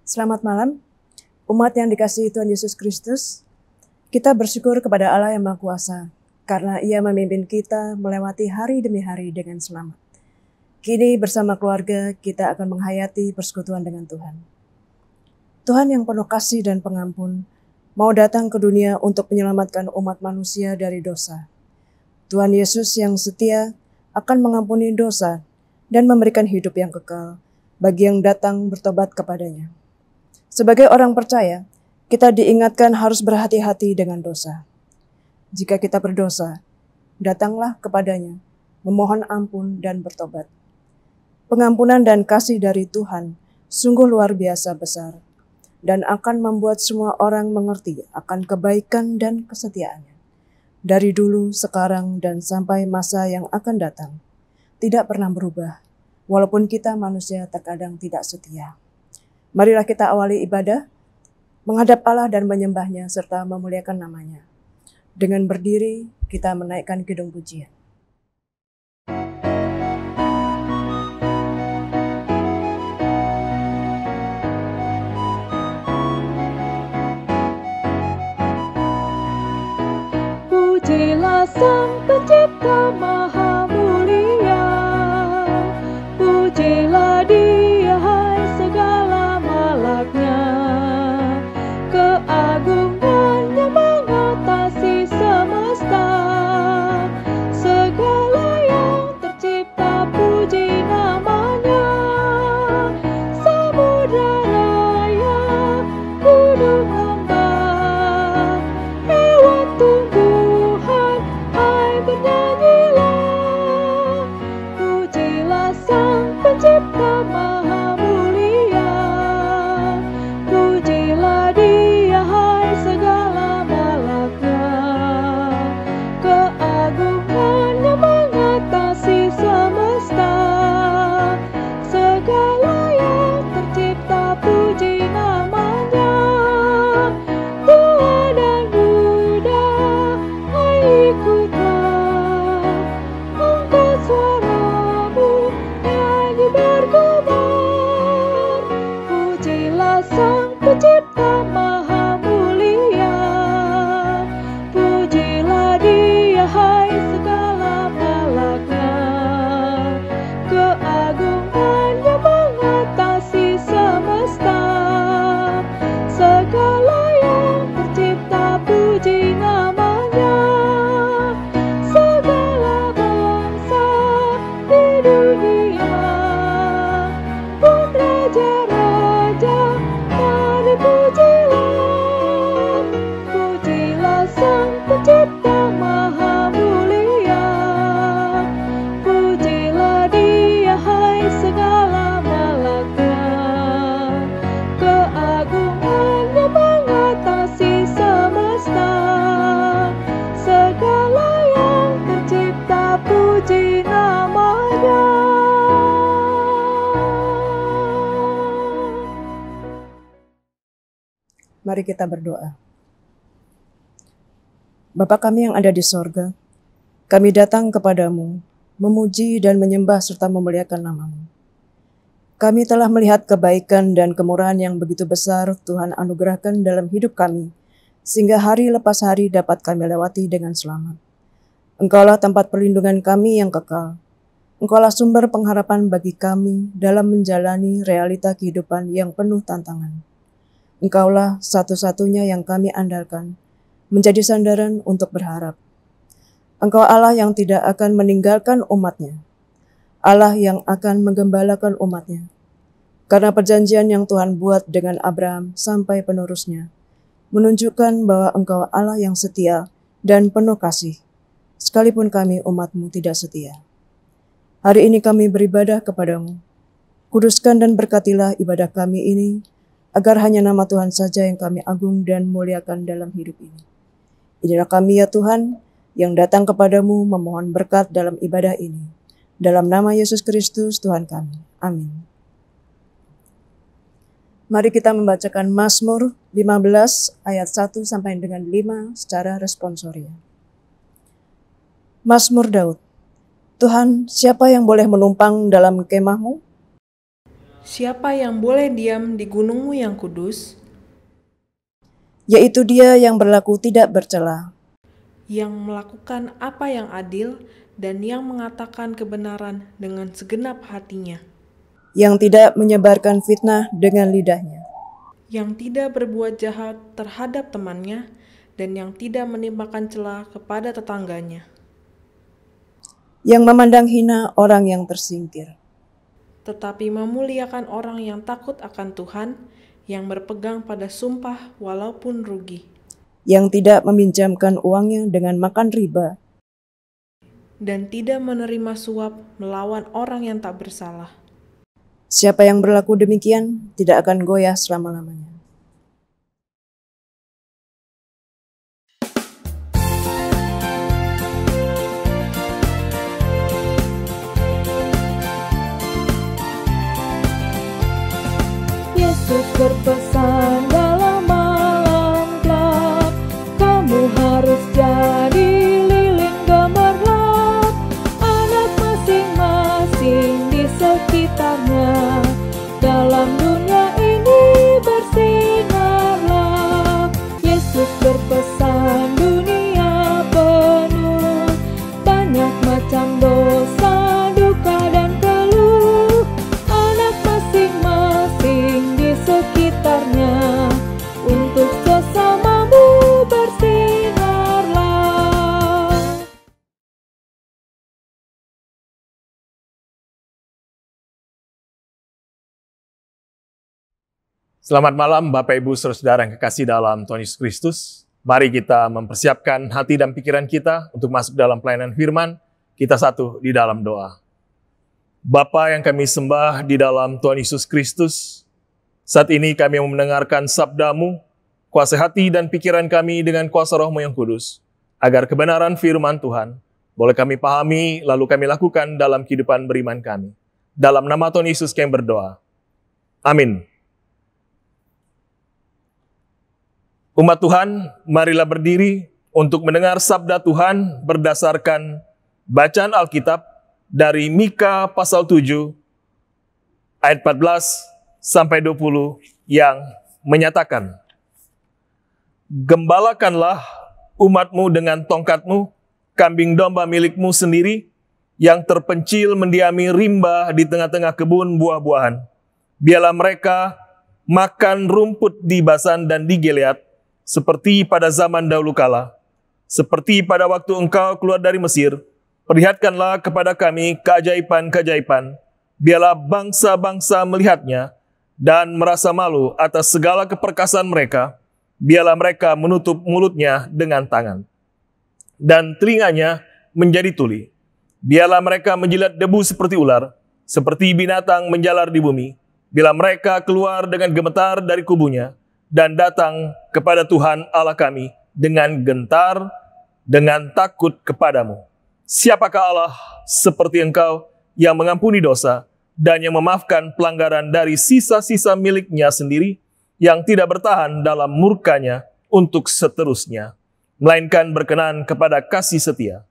Selamat malam, umat yang dikasihi Tuhan Yesus Kristus. Kita bersyukur kepada Allah yang Maha Kuasa, karena Ia memimpin kita melewati hari demi hari dengan selamat. Kini bersama keluarga kita akan menghayati persekutuan dengan Tuhan. Tuhan yang penuh kasih dan pengampun, mau datang ke dunia untuk menyelamatkan umat manusia dari dosa. Tuhan Yesus yang setia akan mengampuni dosa dan memberikan hidup yang kekal bagi yang datang bertobat kepadanya. Sebagai orang percaya, kita diingatkan harus berhati-hati dengan dosa. Jika kita berdosa, datanglah kepadanya, memohon ampun dan bertobat. Pengampunan dan kasih dari Tuhan sungguh luar biasa besar, dan akan membuat semua orang mengerti akan kebaikan dan kesetiaannya. Dari dulu, sekarang, dan sampai masa yang akan datang, tidak pernah berubah, walaupun kita manusia terkadang tidak setia. Marilah kita awali ibadah, menghadap Allah dan menyembahnya serta memuliakan namanya. Dengan berdiri, kita menaikkan kidung pujian. Pujilah Sang Pencipta Maha Mulia, pujilah Dia hai segala malaknya, keagungannya mengatasi semesta, segala yang tercipta puji namanya, samudra raya, gunung hamba, hewan tumbuhan, hai bernyanyilah. Mari kita berdoa. Bapa kami yang ada di sorga, kami datang kepadamu, memuji dan menyembah serta memuliakan nama-Mu. Kami telah melihat kebaikan dan kemurahan yang begitu besar Tuhan anugerahkan dalam hidup kami, sehingga hari lepas hari dapat kami lewati dengan selamat. Engkaulah tempat perlindungan kami yang kekal. Engkaulah sumber pengharapan bagi kami dalam menjalani realita kehidupan yang penuh tantangan. Engkaulah satu-satunya yang kami andalkan, menjadi sandaran untuk berharap. Engkau Allah yang tidak akan meninggalkan umat-Nya, Allah yang akan menggembalakan umat-Nya. Karena perjanjian yang Tuhan buat dengan Abraham sampai penerusnya, menunjukkan bahwa Engkau Allah yang setia dan penuh kasih, sekalipun kami umat-Mu tidak setia. Hari ini kami beribadah kepadamu. Kuduskan dan berkatilah ibadah kami ini, agar hanya nama Tuhan saja yang kami agung dan muliakan dalam hidup ini. Inilah kami ya Tuhan, yang datang kepadamu memohon berkat dalam ibadah ini. Dalam nama Yesus Kristus Tuhan kami. Amin. Mari kita membacakan Mazmur 15 ayat 1 sampai dengan 5 secara responsoria. Mazmur Daud. Tuhan, siapa yang boleh menumpang dalam kemah-Mu? Siapa yang boleh diam di gunung-Mu yang kudus? Yaitu dia yang berlaku tidak bercela, yang melakukan apa yang adil dan yang mengatakan kebenaran dengan segenap hatinya, yang tidak menyebarkan fitnah dengan lidahnya, yang tidak berbuat jahat terhadap temannya, dan yang tidak menimpakan celah kepada tetangganya, yang memandang hina orang yang tersingkir, tetapi memuliakan orang yang takut akan Tuhan, yang berpegang pada sumpah walaupun rugi, yang tidak meminjamkan uangnya dengan makan riba, dan tidak menerima suap melawan orang yang tak bersalah. Siapa yang berlaku demikian tidak akan goyah selama-lamanya. Yesus berpesan dalam malam gelap, kamu harus jadi lilin gemerlap, anak masing-masing di sekitarnya, dalam dunia ini bersinarlah. Yesus berpesan dunia penuh banyak macam dosa, duka dan keluh, anak masing-masing di sekitarnya, untuk sesamamu bersinarlah. Selamat malam Bapak Ibu Saudara yang kekasih dalam Tuhan Yesus Kristus. Mari kita mempersiapkan hati dan pikiran kita untuk masuk dalam pelayanan firman. Kita satu di dalam doa. Bapa yang kami sembah di dalam Tuhan Yesus Kristus, saat ini kami mendengarkan sabda-Mu, kuasai hati dan pikiran kami dengan kuasa Roh-Mu yang kudus, agar kebenaran firman Tuhan boleh kami pahami, lalu kami lakukan dalam kehidupan beriman kami. Dalam nama Tuhan Yesus kami berdoa. Amin. Umat Tuhan, marilah berdiri untuk mendengar sabda Tuhan berdasarkan bacaan Alkitab dari Mika pasal 7 ayat 14 sampai 20 yang menyatakan, "Gembalakanlah umatmu dengan tongkatmu, kambing domba milikmu sendiri, yang terpencil mendiami rimba di tengah-tengah kebun buah-buahan. Biarlah mereka makan rumput di Basan dan di Gilead, seperti pada zaman dahulu kala, seperti pada waktu engkau keluar dari Mesir. Perlihatkanlah kepada kami keajaiban-keajaiban. Biarlah bangsa-bangsa melihatnya dan merasa malu atas segala keperkasaan mereka. Biarlah mereka menutup mulutnya dengan tangan dan telinganya menjadi tuli. Biarlah mereka menjilat debu seperti ular, seperti binatang menjalar di bumi. Bila mereka keluar dengan gemetar dari kubunya dan datang kepada Tuhan Allah kami dengan gentar, dengan takut kepadamu. Siapakah Allah seperti engkau yang mengampuni dosa dan yang memaafkan pelanggaran dari sisa-sisa miliknya sendiri, yang tidak bertahan dalam murkanya untuk seterusnya, melainkan berkenan kepada kasih setia.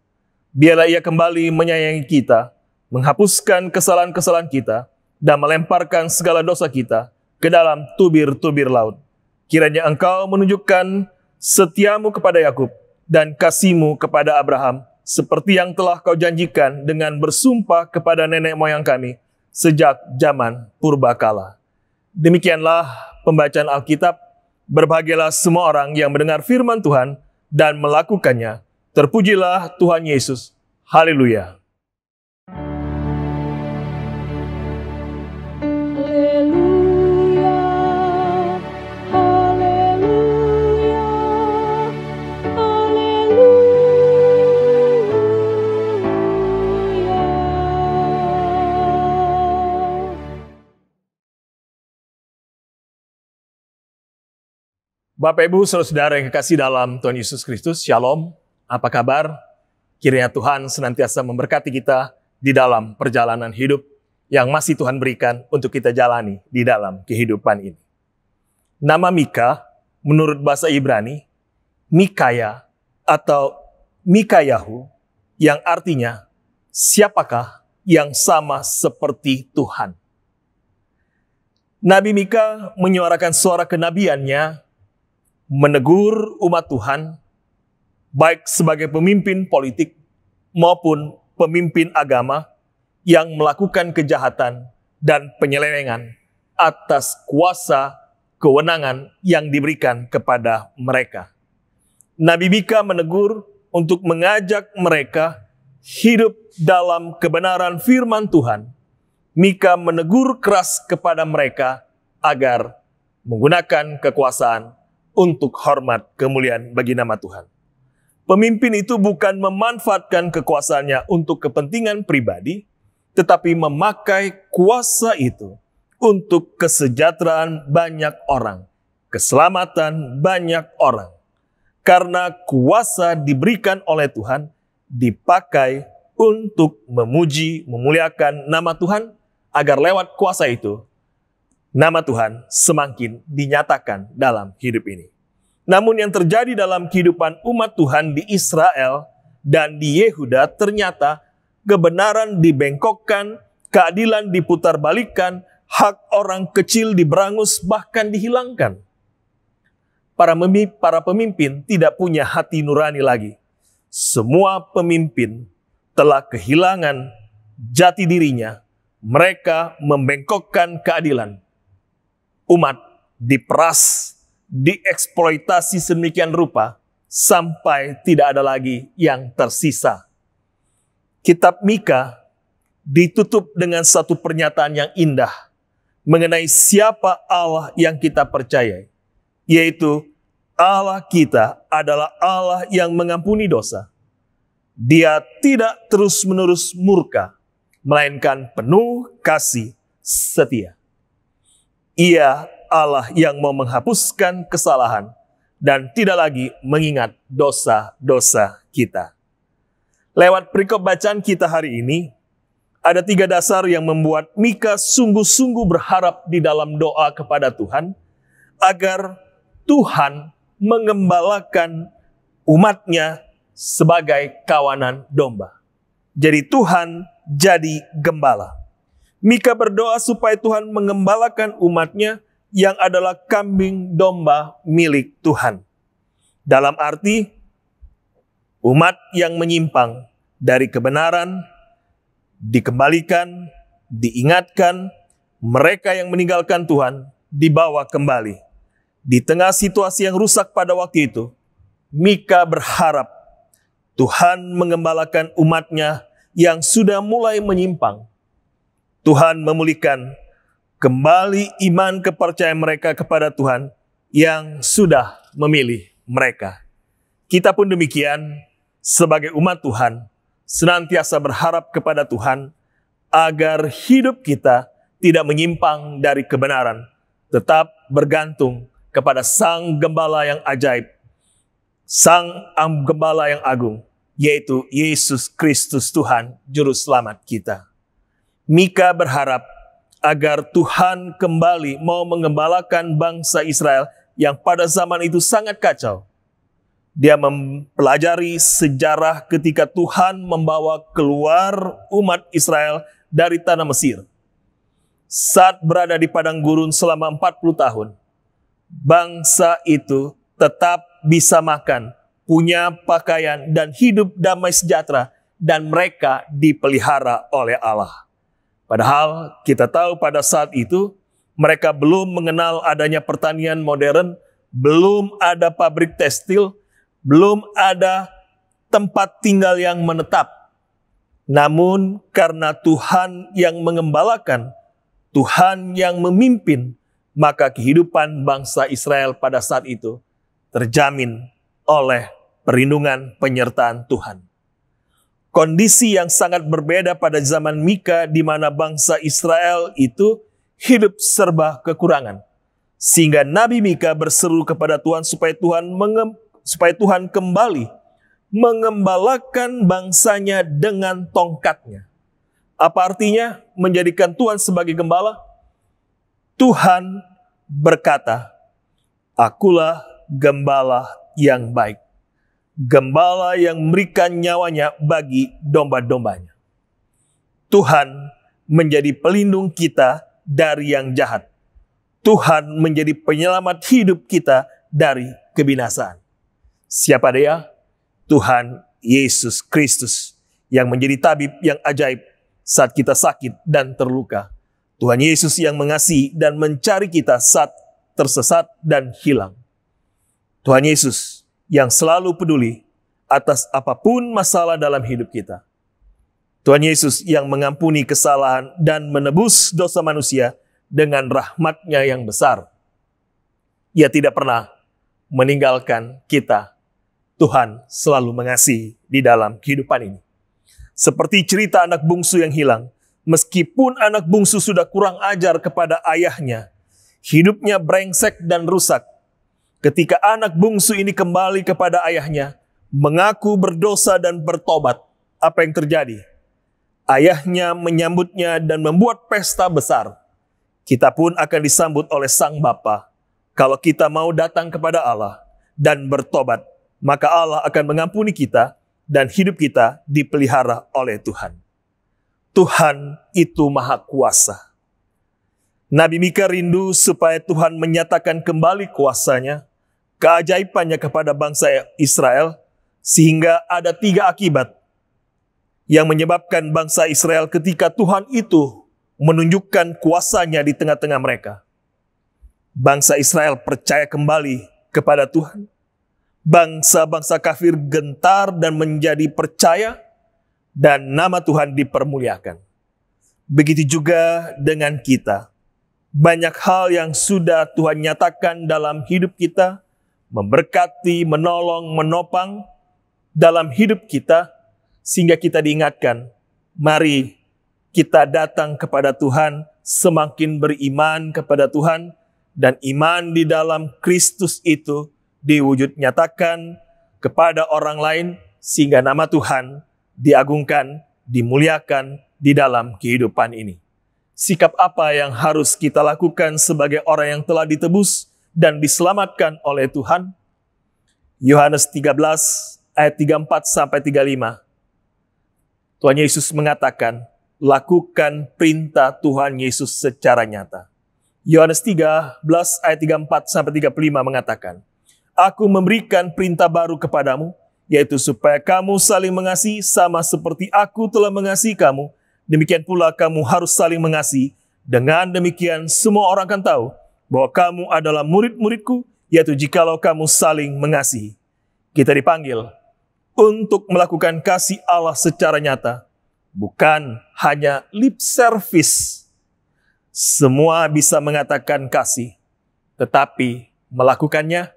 Biarlah ia kembali menyayangi kita, menghapuskan kesalahan-kesalahan kita, dan melemparkan segala dosa kita ke dalam tubir-tubir laut. Kiranya Engkau menunjukkan setiamu kepada Yakub dan kasih-Mu kepada Abraham, seperti yang telah Kau janjikan dengan bersumpah kepada nenek moyang kami sejak zaman purbakala. Demikianlah pembacaan Alkitab. Berbahagialah semua orang yang mendengar firman Tuhan dan melakukannya. Terpujilah Tuhan Yesus. Haleluya. Bapak Ibu saudara-saudara yang kekasih dalam Tuhan Yesus Kristus, Shalom, apa kabar? Kiranya Tuhan senantiasa memberkati kita di dalam perjalanan hidup yang masih Tuhan berikan untuk kita jalani di dalam kehidupan ini. Nama Mika menurut bahasa Ibrani, Mikaya atau Mikayahu, yang artinya siapakah yang sama seperti Tuhan. Nabi Mika menyuarakan suara kenabiannya, menegur umat Tuhan, baik sebagai pemimpin politik maupun pemimpin agama yang melakukan kejahatan dan penyelewengan atas kuasa kewenangan yang diberikan kepada mereka. Nabi Mika menegur untuk mengajak mereka hidup dalam kebenaran firman Tuhan. Mika menegur keras kepada mereka agar menggunakan kekuasaan untuk hormat kemuliaan bagi nama Tuhan. Pemimpin itu bukan memanfaatkan kekuasaannya untuk kepentingan pribadi, tetapi memakai kuasa itu untuk kesejahteraan banyak orang, keselamatan banyak orang. Karena kuasa diberikan oleh Tuhan, dipakai untuk memuji, memuliakan nama Tuhan, agar lewat kuasa itu, nama Tuhan semakin dinyatakan dalam hidup ini. Namun yang terjadi dalam kehidupan umat Tuhan di Israel dan di Yehuda, ternyata kebenaran dibengkokkan, keadilan diputarbalikkan, hak orang kecil diberangus, bahkan dihilangkan. Para pemimpin tidak punya hati nurani lagi. Semua pemimpin telah kehilangan jati dirinya. Mereka membengkokkan keadilan. Umat diperas, dieksploitasi sedemikian rupa, sampai tidak ada lagi yang tersisa. Kitab Mika ditutup dengan satu pernyataan yang indah mengenai siapa Allah yang kita percayai, yaitu Allah kita adalah Allah yang mengampuni dosa. Dia tidak terus-menerus murka, melainkan penuh kasih setia. Ia Allah yang mau menghapuskan kesalahan dan tidak lagi mengingat dosa-dosa kita. Lewat perikop bacaan kita hari ini, ada 3 dasar yang membuat Mika sungguh-sungguh berharap di dalam doa kepada Tuhan, agar Tuhan mengembalakan umatnya sebagai kawanan domba. Jadi Tuhan jadi gembala. Mika berdoa supaya Tuhan mengembalakan umatnya yang adalah kambing domba milik Tuhan. Dalam arti, umat yang menyimpang dari kebenaran, dikembalikan, diingatkan, mereka yang meninggalkan Tuhan, dibawa kembali. Di tengah situasi yang rusak pada waktu itu, Mika berharap Tuhan mengembalakan umatnya yang sudah mulai menyimpang. Tuhan memulihkan kembali iman kepercayaan mereka kepada Tuhan yang sudah memilih mereka. Kita pun demikian, sebagai umat Tuhan, senantiasa berharap kepada Tuhan agar hidup kita tidak menyimpang dari kebenaran, tetap bergantung kepada Sang Gembala yang ajaib, Sang Gembala yang agung, yaitu Yesus Kristus Tuhan, Juru Selamat kita. Mika berharap agar Tuhan kembali mau mengembalakan bangsa Israel yang pada zaman itu sangat kacau. Dia mempelajari sejarah ketika Tuhan membawa keluar umat Israel dari tanah Mesir. Saat berada di padang gurun selama 40 tahun, bangsa itu tetap bisa makan, punya pakaian, dan hidup damai sejahtera, dan mereka dipelihara oleh Allah. Padahal kita tahu pada saat itu mereka belum mengenal adanya pertanian modern, belum ada pabrik tekstil, belum ada tempat tinggal yang menetap. Namun karena Tuhan yang mengembalakan, Tuhan yang memimpin, maka kehidupan bangsa Israel pada saat itu terjamin oleh perlindungan penyertaan Tuhan. Kondisi yang sangat berbeda pada zaman Mika, di mana bangsa Israel itu hidup serba kekurangan. Sehingga Nabi Mika berseru kepada Tuhan supaya Tuhan kembali mengembalakan bangsanya dengan tongkatnya. Apa artinya menjadikan Tuhan sebagai gembala? Tuhan berkata, "Akulah gembala yang baik. Gembala yang memberikan nyawanya bagi domba-dombanya." Tuhan menjadi pelindung kita dari yang jahat. Tuhan menjadi penyelamat hidup kita dari kebinasaan. Siapa dia? Tuhan Yesus Kristus yang menjadi tabib yang ajaib saat kita sakit dan terluka. Tuhan Yesus yang mengasihi dan mencari kita saat tersesat dan hilang. Tuhan Yesus yang selalu peduli atas apapun masalah dalam hidup kita. Tuhan Yesus yang mengampuni kesalahan dan menebus dosa manusia dengan rahmat-Nya yang besar. Ia tidak pernah meninggalkan kita. Tuhan selalu mengasihi di dalam kehidupan ini. Seperti cerita anak bungsu yang hilang, meskipun anak bungsu sudah kurang ajar kepada ayahnya, hidupnya brengsek dan rusak. Ketika anak bungsu ini kembali kepada ayahnya, mengaku berdosa dan bertobat, apa yang terjadi? Ayahnya menyambutnya dan membuat pesta besar. Kita pun akan disambut oleh Sang Bapa. Kalau kita mau datang kepada Allah dan bertobat, maka Allah akan mengampuni kita dan hidup kita dipelihara oleh Tuhan. Tuhan itu Maha Kuasa. Nabi Mika rindu supaya Tuhan menyatakan kembali kuasa-Nya, keajaibannya kepada bangsa Israel, sehingga ada 3 akibat yang menyebabkan bangsa Israel ketika Tuhan itu menunjukkan kuasa-Nya di tengah-tengah mereka. Bangsa Israel percaya kembali kepada Tuhan. Bangsa-bangsa kafir gentar dan menjadi percaya, dan nama Tuhan dipermuliakan. Begitu juga dengan kita. Banyak hal yang sudah Tuhan nyatakan dalam hidup kita, memberkati, menolong, menopang dalam hidup kita, sehingga kita diingatkan, mari kita datang kepada Tuhan, semakin beriman kepada Tuhan, dan iman di dalam Kristus itu diwujud nyatakan kepada orang lain, sehingga nama Tuhan diagungkan, dimuliakan di dalam kehidupan ini. Sikap apa yang harus kita lakukan sebagai orang yang telah ditebus dan diselamatkan oleh Tuhan? Yohanes 13 ayat 34-35. Tuhan Yesus mengatakan, lakukan perintah Tuhan Yesus secara nyata. Yohanes 13 ayat 34-35 mengatakan, Aku memberikan perintah baru kepadamu, yaitu supaya kamu saling mengasihi sama seperti aku telah mengasihi kamu. Demikian pula kamu harus saling mengasihi. Dengan demikian semua orang akan tahu bahwa kamu adalah murid-muridku, yaitu jikalau kamu saling mengasihi. Kita dipanggil untuk melakukan kasih Allah secara nyata, bukan hanya lip service. Semua bisa mengatakan kasih, tetapi melakukannya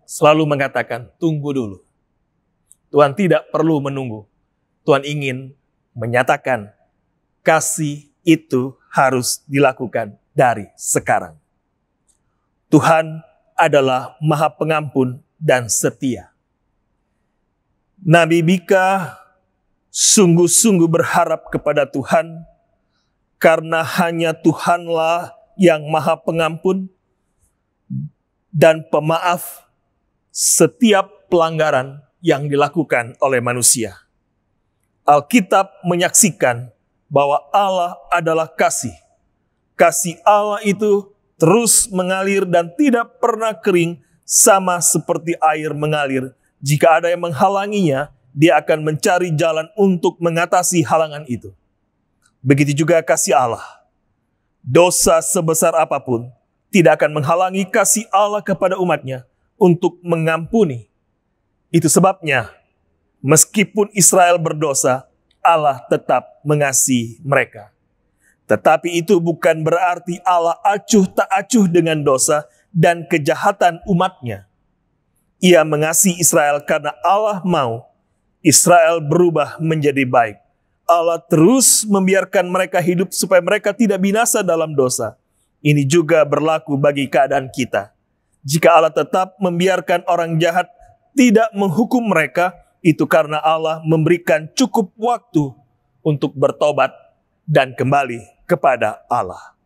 selalu mengatakan, tunggu dulu. Tuhan tidak perlu menunggu. Tuhan ingin menyatakan kasih itu harus dilakukan dari sekarang. Tuhan adalah Maha Pengampun dan setia. Nabi Mika sungguh-sungguh berharap kepada Tuhan karena hanya Tuhanlah yang Maha Pengampun dan pemaaf setiap pelanggaran yang dilakukan oleh manusia. Alkitab menyaksikan bahwa Allah adalah kasih. Kasih Allah itu terus mengalir dan tidak pernah kering, sama seperti air mengalir. Jika ada yang menghalanginya, dia akan mencari jalan untuk mengatasi halangan itu. Begitu juga kasih Allah. Dosa sebesar apapun tidak akan menghalangi kasih Allah kepada umatnya untuk mengampuni. Itu sebabnya, meskipun Israel berdosa, Allah tetap mengasihi mereka. Tetapi itu bukan berarti Allah acuh tak acuh dengan dosa dan kejahatan umatnya. Ia mengasihi Israel karena Allah mau Israel berubah menjadi baik. Allah terus membiarkan mereka hidup supaya mereka tidak binasa dalam dosa. Ini juga berlaku bagi keadaan kita. Jika Allah tetap membiarkan orang jahat tidak menghukum mereka, itu karena Allah memberikan cukup waktu untuk bertobat dan kembali kepada Allah.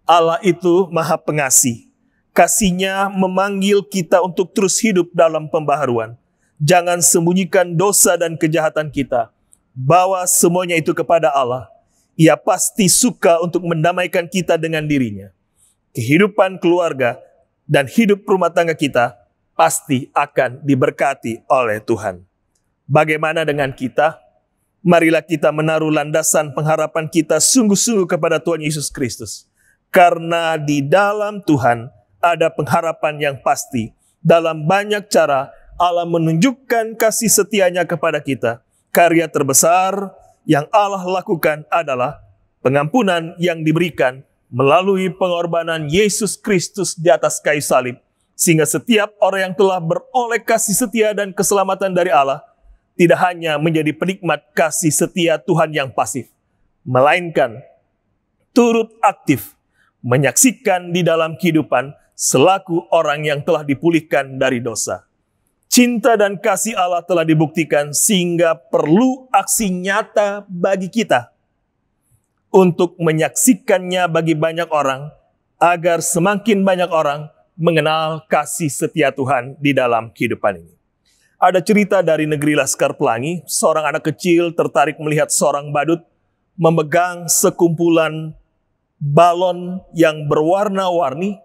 Allah itu Maha Pengasih. Kasih-Nya memanggil kita untuk terus hidup dalam pembaharuan. Jangan sembunyikan dosa dan kejahatan kita. Bawa semuanya itu kepada Allah. Ia pasti suka untuk mendamaikan kita dengan dirinya. Kehidupan keluarga dan hidup rumah tangga kita pasti akan diberkati oleh Tuhan. Bagaimana dengan kita? Marilah kita menaruh landasan pengharapan kita sungguh-sungguh kepada Tuhan Yesus Kristus. Karena di dalam Tuhan ada pengharapan yang pasti. Dalam banyak cara Allah menunjukkan kasih setia-Nya kepada kita. Karya terbesar yang Allah lakukan adalah pengampunan yang diberikan melalui pengorbanan Yesus Kristus di atas kayu salib. Sehingga setiap orang yang telah beroleh kasih setia dan keselamatan dari Allah tidak hanya menjadi penikmat kasih setia Tuhan yang pasif, melainkan turut aktif menyaksikan di dalam kehidupan selaku orang yang telah dipulihkan dari dosa. Cinta dan kasih Allah telah dibuktikan sehingga perlu aksi nyata bagi kita untuk menyaksikannya bagi banyak orang, agar semakin banyak orang mengenal kasih setia Tuhan di dalam kehidupan ini. Ada cerita dari negeri Laskar Pelangi, seorang anak kecil tertarik melihat seorang badut memegang sekumpulan balon yang berwarna-warni,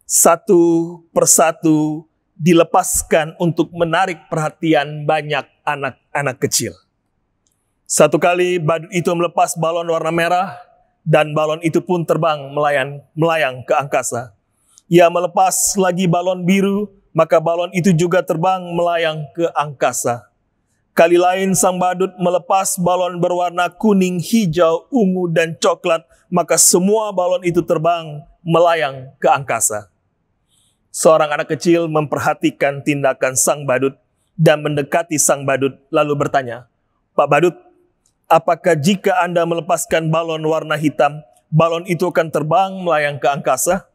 satu persatu dilepaskan untuk menarik perhatian banyak anak-anak kecil. Satu kali badut itu melepas balon warna merah dan balon itu pun terbang melayang ke angkasa. Ia melepas lagi balon biru, maka balon itu juga terbang melayang ke angkasa. Kali lain sang badut melepas balon berwarna kuning, hijau, ungu, dan coklat, maka semua balon itu terbang melayang ke angkasa. Seorang anak kecil memperhatikan tindakan sang badut dan mendekati sang badut lalu bertanya, "Pak Badut, apakah jika Anda melepaskan balon warna hitam, balon itu akan terbang melayang ke angkasa?"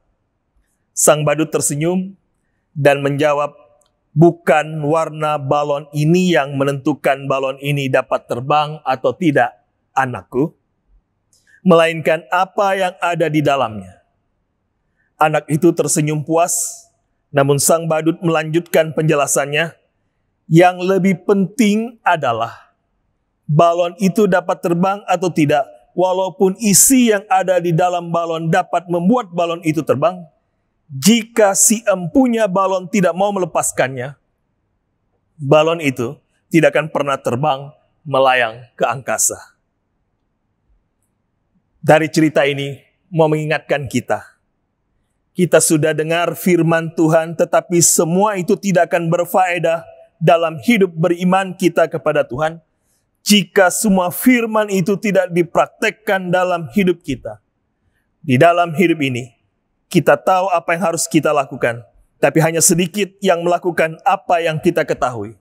Sang badut tersenyum dan menjawab, "Bukan warna balon ini yang menentukan balon ini dapat terbang atau tidak, anakku, melainkan apa yang ada di dalamnya." Anak itu tersenyum puas, namun sang badut melanjutkan penjelasannya. Yang lebih penting adalah balon itu dapat terbang atau tidak, walaupun isi yang ada di dalam balon dapat membuat balon itu terbang. Jika si empunya balon tidak mau melepaskannya, balon itu tidak akan pernah terbang melayang ke angkasa. Dari cerita ini mau mengingatkan kita. Kita sudah dengar firman Tuhan, tetapi semua itu tidak akan berfaedah dalam hidup beriman kita kepada Tuhan jika semua firman itu tidak dipraktekkan dalam hidup kita. Di dalam hidup ini, kita tahu apa yang harus kita lakukan, tapi hanya sedikit yang melakukan apa yang kita ketahui.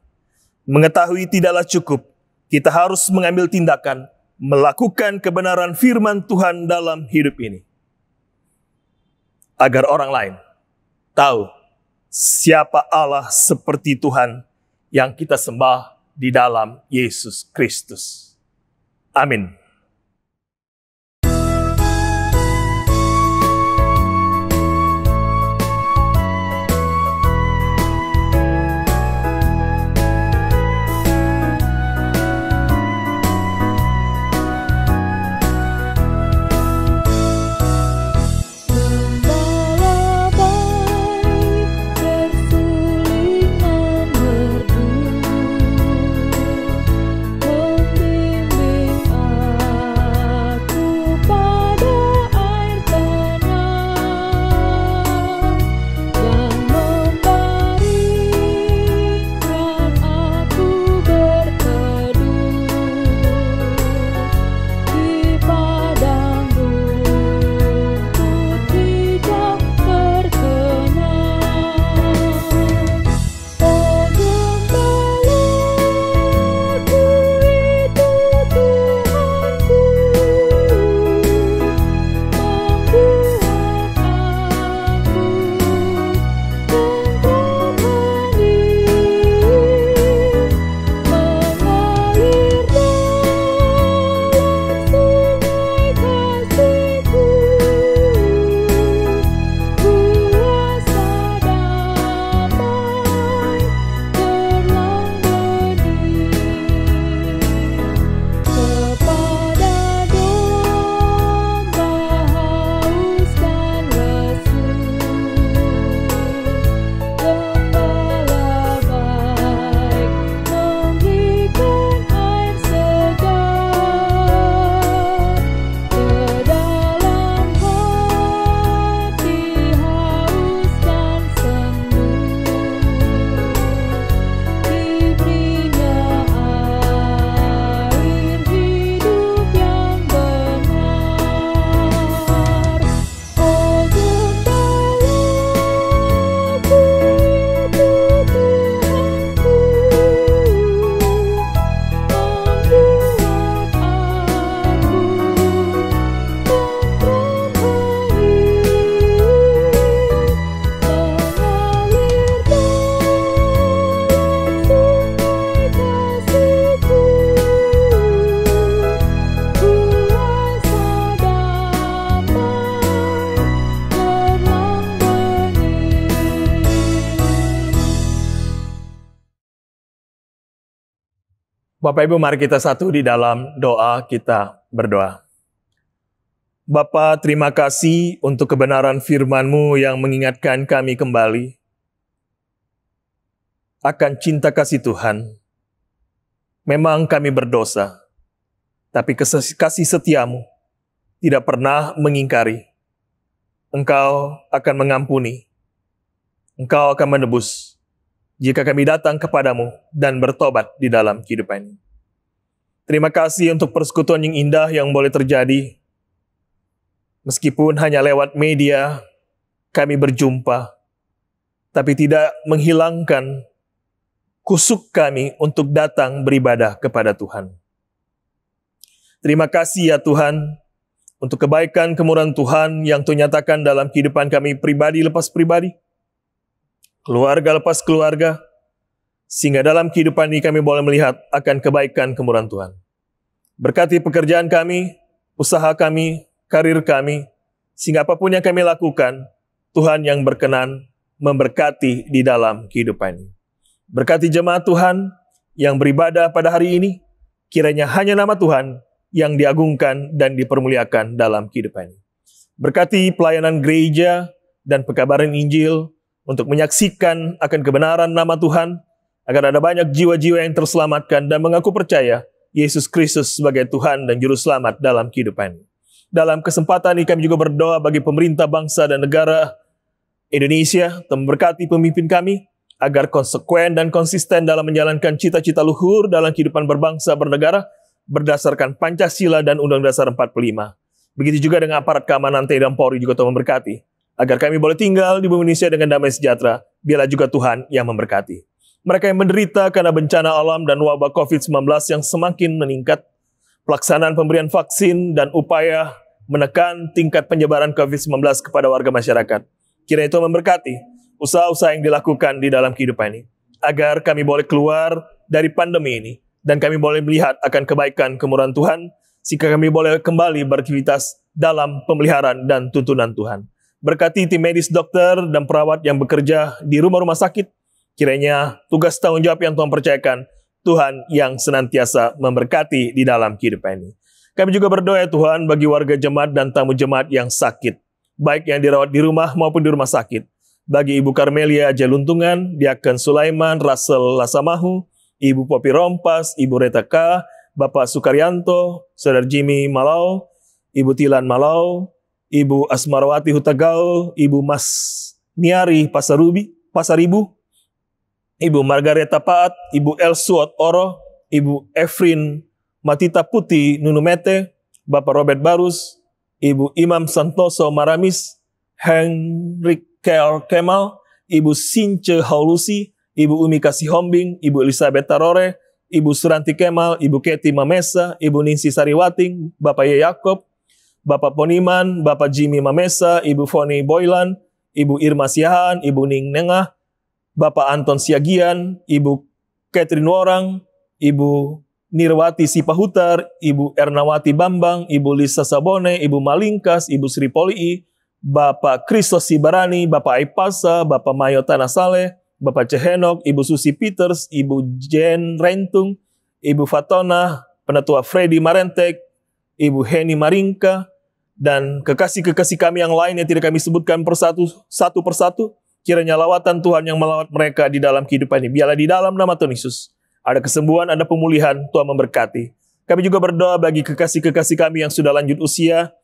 Mengetahui tidaklah cukup, kita harus mengambil tindakan, melakukan kebenaran firman Tuhan dalam hidup ini. Agar orang lain tahu siapa Allah seperti Tuhan yang kita sembah di dalam Yesus Kristus. Amin. Bapak Ibu, mari kita satu di dalam doa, kita berdoa. Bapa, terima kasih untuk kebenaran firman-Mu yang mengingatkan kami kembali akan cinta kasih Tuhan. Memang kami berdosa, tapi kasih setia-Mu tidak pernah mengingkari. Engkau akan mengampuni, Engkau akan menebus jika kami datang kepadamu dan bertobat di dalam kehidupan ini. Terima kasih untuk persekutuan yang indah yang boleh terjadi. Meskipun hanya lewat media kami berjumpa, tapi tidak menghilangkan kusuk kami untuk datang beribadah kepada Tuhan. Terima kasih ya Tuhan, untuk kebaikan kemurahan Tuhan yang Tuhan nyatakan dalam kehidupan kami pribadi lepas pribadi, keluarga lepas keluarga, sehingga dalam kehidupan ini kami boleh melihat akan kebaikan kemurahan Tuhan. Berkati pekerjaan kami, usaha kami, karir kami, sehingga apapun yang kami lakukan, Tuhan yang berkenan memberkati di dalam kehidupan ini. Berkati jemaat Tuhan yang beribadah pada hari ini, kiranya hanya nama Tuhan yang diagungkan dan dipermuliakan dalam kehidupan ini. Berkati pelayanan gereja dan pekabaran Injil untuk menyaksikan akan kebenaran nama Tuhan, agar ada banyak jiwa-jiwa yang terselamatkan dan mengaku percaya Yesus Kristus sebagai Tuhan dan Juru Selamat dalam kehidupan ini. Dalam kesempatan ini kami juga berdoa bagi pemerintah bangsa dan negara Indonesia, memberkati pemimpin kami, agar konsekuen dan konsisten dalam menjalankan cita-cita luhur dalam kehidupan berbangsa bernegara, berdasarkan Pancasila dan Undang-Undang Dasar 45. Begitu juga dengan aparat keamanan TNI dan Polri juga Tuhan memberkati, agar kami boleh tinggal di bumi Indonesia dengan damai sejahtera, biarlah juga Tuhan yang memberkati. Mereka yang menderita karena bencana alam dan wabah COVID-19 yang semakin meningkat, pelaksanaan pemberian vaksin dan upaya menekan tingkat penyebaran COVID-19 kepada warga masyarakat. Kiranya Tuhan memberkati usaha-usaha yang dilakukan di dalam kehidupan ini, agar kami boleh keluar dari pandemi ini, dan kami boleh melihat akan kebaikan kemurahan Tuhan, sehingga kami boleh kembali beraktivitas dalam pemeliharaan dan tuntunan Tuhan. Berkati tim medis, dokter, dan perawat yang bekerja di rumah-rumah sakit, kiranya tugas tanggung jawab yang Tuhan percayakan, Tuhan yang senantiasa memberkati di dalam kehidupan ini. Kami juga berdoa ya Tuhan bagi warga jemaat dan tamu jemaat yang sakit, baik yang dirawat di rumah maupun di rumah sakit. Bagi Ibu Karmelia Jaluntungan, Diaken Sulaiman, Russell Lasamahu, Ibu Popi Rompas, Ibu Reta K, Bapak Sukaryanto, Saudara Jimmy Malau, Ibu Tilan Malau, Ibu Asmarawati Hutagaul, Ibu Mas Niari Pasaribu, Ibu Margareta Paat, Ibu Elsuot Oro, Ibu Efrin Matita Putih Nunumete, Bapak Robert Barus, Ibu Imam Santoso Maramis, Henrik Kemal, Ibu Since Haulusi, Ibu Umi Kasih Hombing, Ibu Elizabeth Tarore, Ibu Suranti Kemal, Ibu Keti Mamesa, Ibu Ningsi Sariwating, Bapak Yakob, Bapak Poniman, Bapak Jimmy Mamesa, Ibu Foni Boylan, Ibu Irma Siahan, Ibu Ning Nengah, Bapak Anton Siagian, Ibu Catherine Worang, Ibu Nirwati Sipahutar, Ibu Ernawati Bambang, Ibu Lisa Sabone, Ibu Malingkas, Ibu Sri Polii, Bapak Kristos Sibarani, Bapak Aipasa, Bapak Mayo Tanasale, Bapak Cehenok, Ibu Susi Peters, Ibu Jen Rentung, Ibu Fatona, Penatua Freddy Marentek, Ibu Heni Maringka, dan kekasih-kekasih kami yang lain yang tidak kami sebutkan satu persatu, kiranya lawatan Tuhan yang melawat mereka di dalam kehidupan ini. Biarlah di dalam nama Tuhan Yesus ada kesembuhan, ada pemulihan, Tuhan memberkati. Kami juga berdoa bagi kekasih-kekasih kami yang sudah lanjut usia,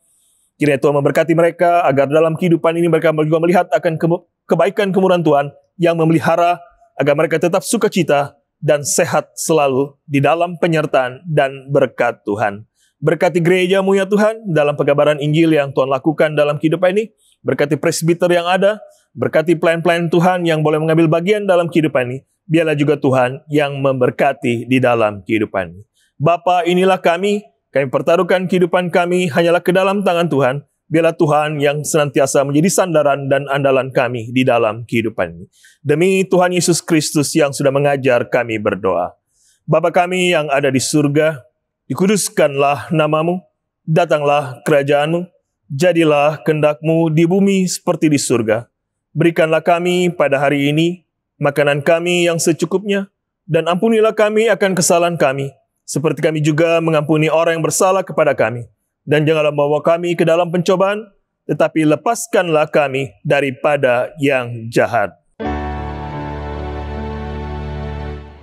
kiranya Tuhan memberkati mereka, agar dalam kehidupan ini mereka juga melihat akan kebaikan kemurahan Tuhan yang memelihara, agar mereka tetap sukacita dan sehat selalu di dalam penyertaan dan berkat Tuhan. Berkati gereja-Mu ya Tuhan, dalam pekabaran Injil yang Tuhan lakukan dalam kehidupan ini. Berkati presbiter yang ada, berkati pelayan-pelayan Tuhan yang boleh mengambil bagian dalam kehidupan ini. Biarlah juga Tuhan yang memberkati di dalam kehidupan ini. Bapa, inilah kami pertaruhkan kehidupan kami hanyalah ke dalam tangan Tuhan. Biarlah Tuhan yang senantiasa menjadi sandaran dan andalan kami di dalam kehidupan ini. Demi Tuhan Yesus Kristus yang sudah mengajar kami berdoa. Bapa kami yang ada di surga, dikuduskanlah nama-Mu, datanglah kerajaan-Mu, jadilah kehendak-Mu di bumi seperti di surga. Berikanlah kami pada hari ini makanan kami yang secukupnya, dan ampunilah kami akan kesalahan kami, seperti kami juga mengampuni orang yang bersalah kepada kami. Dan janganlah membawa kami ke dalam pencobaan, tetapi lepaskanlah kami daripada yang jahat.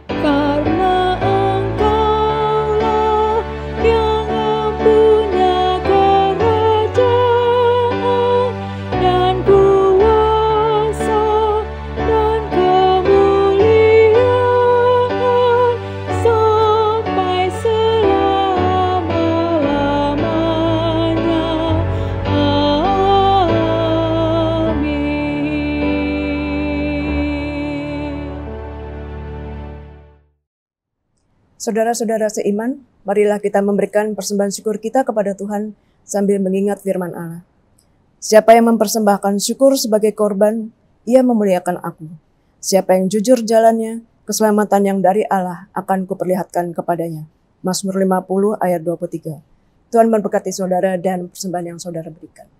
Karena Engkaulah yang mempunyai kerajaan dan kuasa dan kemuliaan sampai selama-lamanya. Amin. Saudara-saudara seiman, marilah kita memberikan persembahan syukur kita kepada Tuhan sambil mengingat firman Allah. Siapa yang mempersembahkan syukur sebagai korban, ia memuliakan aku. Siapa yang jujur jalannya, keselamatan yang dari Allah akan kuperlihatkan kepadanya. Mazmur 50 ayat 23. Tuhan memberkati saudara dan persembahan yang saudara berikan.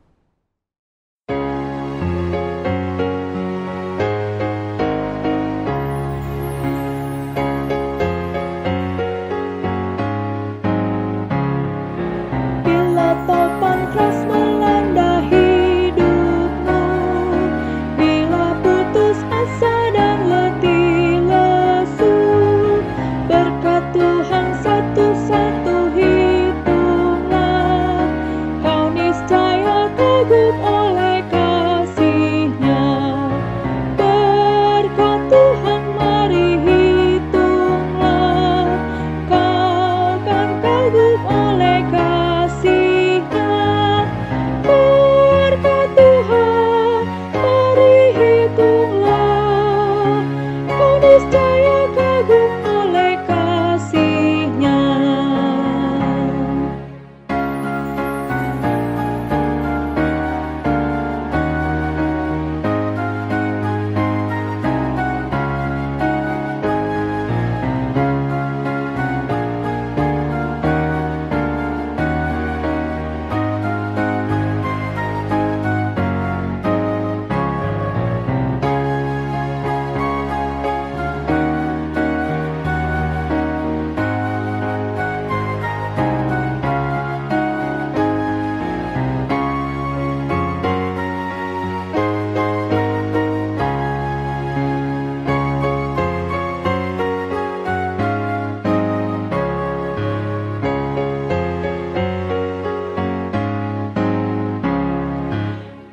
Bila topan keras melanda hidupmu, bila putus asa dan letih lesu, berkat Tuhan satu-satu hitunglah, kau niscaya kagum oleh kasih-Nya. Berkat Tuhan mari hitunglah, kau kan kagum oleh kasih-Nya. Berkat Tuhan mari hitunglah, kau niscaya kagum oleh kasih-Nya.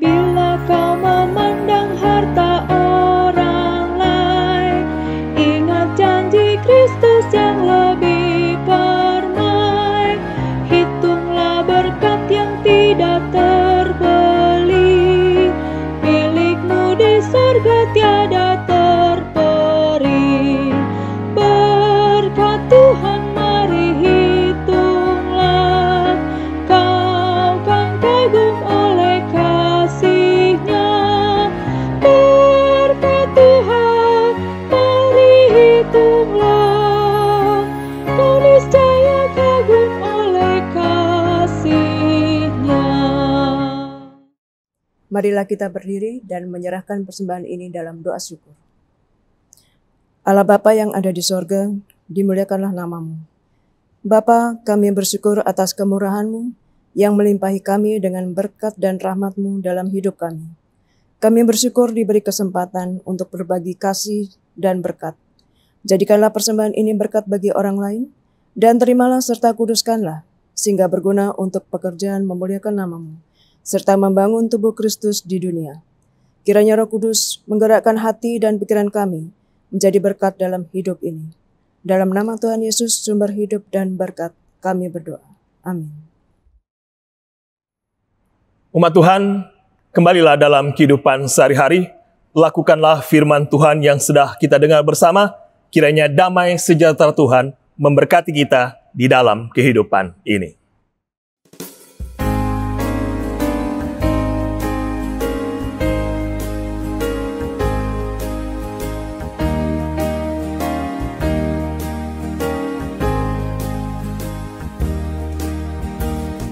Bila kau memandang harta orang lain, ingat janji Kristus yang lebih permai. Hitunglah berkat yang tidak terbeli, milikmu di surga tiada terperi. Berkat Tuhan mari hitunglah, kau kan kagum oleh kasih-Nya. Berkat Tuhan mari hitunglah, kau niscaya kagum oleh kasih-Nya. Marilah kita berdiri dan menyerahkan persembahan ini dalam doa syukur. Allah Bapa yang ada di sorga, dimuliakanlah namamu. Bapa, kami bersyukur atas kemurahan-Mu yang melimpahi kami dengan berkat dan rahmat-Mu dalam hidup kami. Kami bersyukur diberi kesempatan untuk berbagi kasih dan berkat. Jadikanlah persembahan ini berkat bagi orang lain, dan terimalah serta kuduskanlah, sehingga berguna untuk pekerjaan memuliakan namamu, serta membangun tubuh Kristus di dunia. Kiranya Roh Kudus menggerakkan hati dan pikiran kami menjadi berkat dalam hidup ini. Dalam nama Tuhan Yesus, sumber hidup dan berkat, kami berdoa. Amin. Umat Tuhan, kembalilah dalam kehidupan sehari-hari. Lakukanlah firman Tuhan yang sudah kita dengar bersama. Kiranya damai sejahtera Tuhan memberkati kita di dalam kehidupan ini.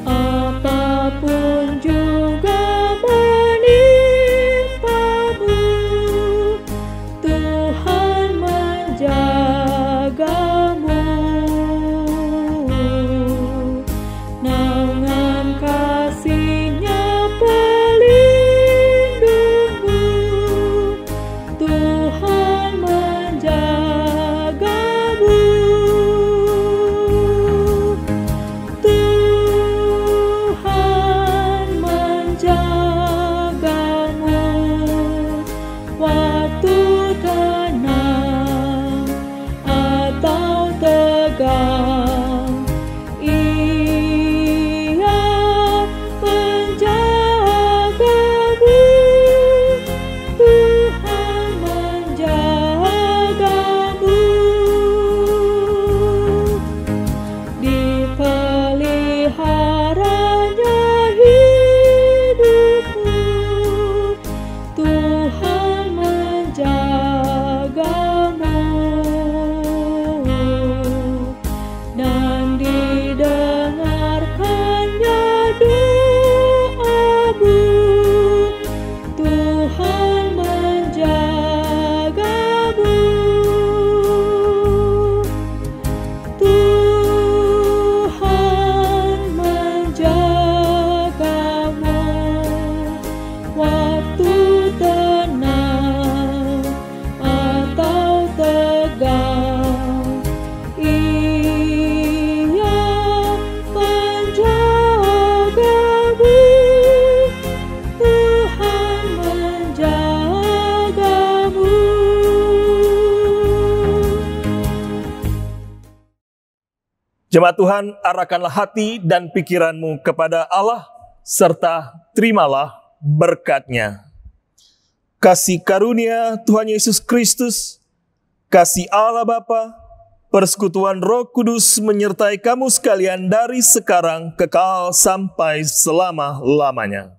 Apapun juga menimpamu, Tuhan menjagamu. Jemaat Tuhan, arahkanlah hati dan pikiranmu kepada Allah, serta terimalah berkat-Nya. Kasih karunia Tuhan Yesus Kristus, kasih Allah Bapa, persekutuan Roh Kudus menyertai kamu sekalian dari sekarang kekal sampai selama-lamanya.